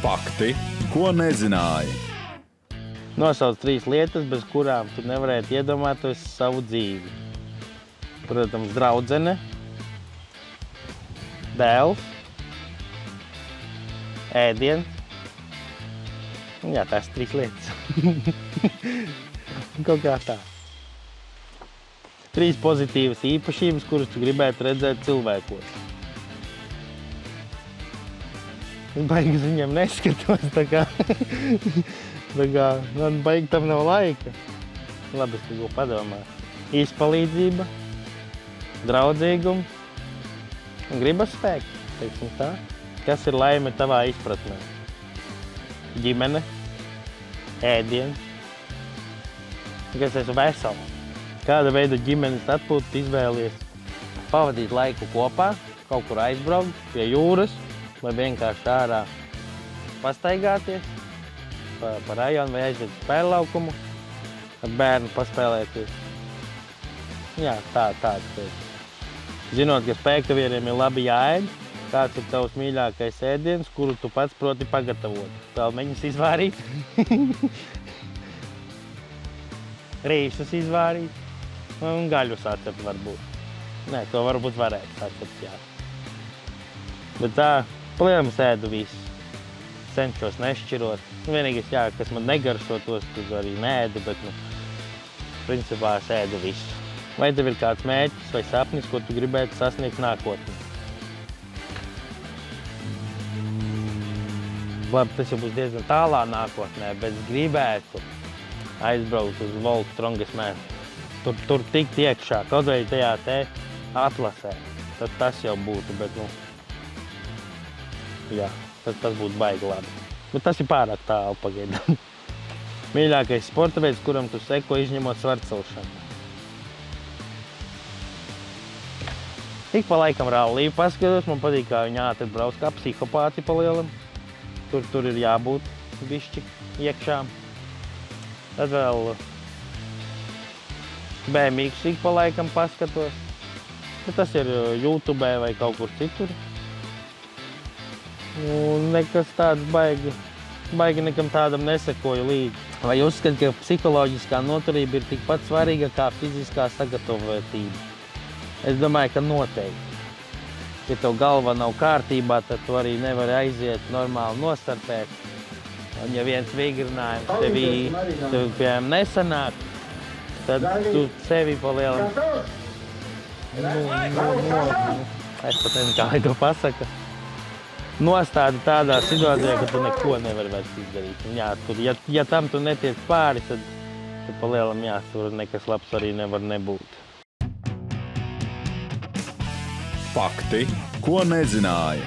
Fakti, ko nezināji. Nosauc 3 lietas, bez kurām tu nevarētu iedomāties savu dzīvi. Protams, draudzene, dēls, ēdiens. Jā, tās 3 lietas. Kaut kā tā. 3 pozitīvas īpašības, kuras tu gribētu redzēt cilvēkos. Es baigi uz viņiem neskatos, tā kā man baigi tam nav laika. Labi, es tikai padomāju. Izpalīdzība, draudzīgums un gribas spēks, teiksim tā. Kas ir laime tavā izpratnē? Ģimene, ēdiens, kas esmu vesels. Kāda veida ģimenes atpūtas izvēlies? Pavadīt laiku kopā, kaut kur aizbraukt pie jūras, vai vienkārši ārā pastaigāties pa rajonu vai aiziet uz spēļu laukumu, ar bērnu paspēlēties. Jā, tāds teikt. Zinot, ka spēktavieriem ir labi jāēd, kāds ir tavs mīļākais ēdiens, kuru tu pats proti pagatavot? Pelmeņus izvārīt, rīšus izvārīt un gaļu sacept varbūt. Nē, to varbūt varētu sacept, jā. Bet tā, protams, ēdu visu. Cenšos nešķirot. Vienīgais, jā, kas man negaršo, tos arī neēdu, bet, principā es ēdu visu. Vai tev ir kāds mērķis vai sapnis, ko tu gribētu sasniegt nākotnē? Labi, tas jau būs diezgan tālā nākotnē, bet gribētu aizbraukt uz World Strongest Man. Tur tikt iekšā, kaut vai tajā te atlasē. Tad tas jau būtu, bet, jā, tas būtu baigi labi. Bet tas ir pārāk tālu pagaidām. Mīļākais sporta veids, kuram tu seko izņemot svarcelšanu? Tik pa laikam ralliju paskatos, man patīk, kā viņi ātri brauc kā psihopāti pa lielam. Tur ir jābūt bišķi iekšā. Tad vēl BMX ik pa laikam paskatos. Bet tas ir YouTube vai kaut kur citur. Nekas tāds baigi nekam tādam nesekoju līdzi. Vai uzskati, ka psiholoģiskā noturība ir tikpat svarīga kā fiziskā sagatavotība? Es domāju, ka noteikti. Ja tev galva nav kārtībā, tad tu arī nevari aiziet normāli nostartēt. Un ja viens vingrinājums tev, piemēram, nesanāk, tad tu sevi pa lielam... Es pat nezinu, kā lai to pasaka. Nostādi tādā situācijā, ka tu neko nevari vairs izdarīt. Un jā, ja tam tu netiec pāri, tad pa lielam jā, tur nekas labs arī nevar nebūt. Fakti, ko nezināji.